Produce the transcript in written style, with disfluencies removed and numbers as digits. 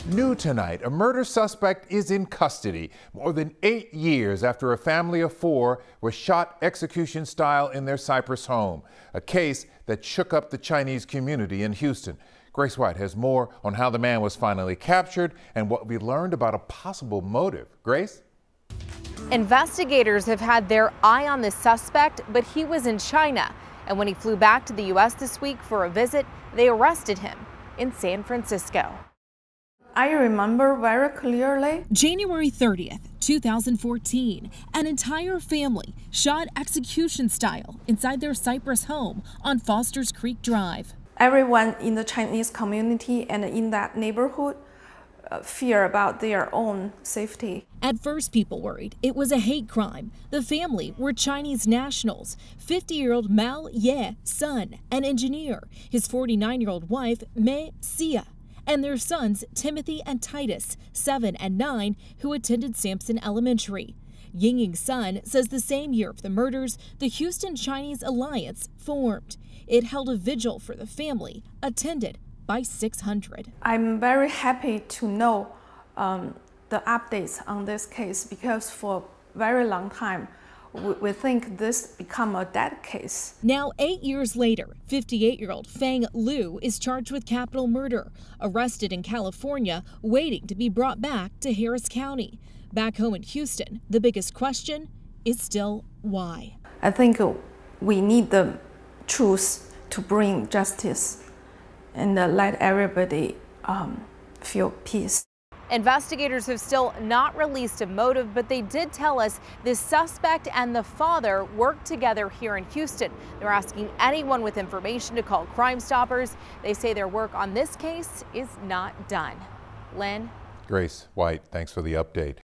New tonight, a murder suspect is in custody more than 8 years after a family of 4 was shot execution style in their Cypress home, a case that shook up the Chinese community in Houston. Grace White has more on how the man was finally captured and what we learned about a possible motive. Grace? Investigators have had their eye on the suspect, but he was in China. And when he flew back to the U.S. this week for a visit, they arrested him in San Francisco. I remember very clearly. January 30th, 2014, an entire family shot execution style inside their Cypress home on Foster's Creek Drive. Everyone in the Chinese community and in that neighborhood fear about their own safety. At first, people worried it was a hate crime. The family were Chinese nationals. 50-year-old Mao Ye, son, an engineer. His 49-year-old wife, Mei Xia, and their sons, Timothy and Titus, 7 and 9, who attended Sampson Elementary. Yingying's son says the same year of the murders, the Houston Chinese Alliance formed. It held a vigil for the family, attended by 600. I'm very happy to know the updates on this case because for a very long time, we think this become a dead case. Now, 8 years later, 58-year-old Feng Lu is charged with capital murder, arrested in California, waiting to be brought back to Harris County. Back home in Houston, the biggest question is still why. I think we need the truth to bring justice and let everybody feel peace. Investigators have still not released a motive, but they did tell us the suspect and the father worked together here in Houston. They're asking anyone with information to call Crime Stoppers. They say their work on this case is not done. Lynn? Grace White, thanks for the update.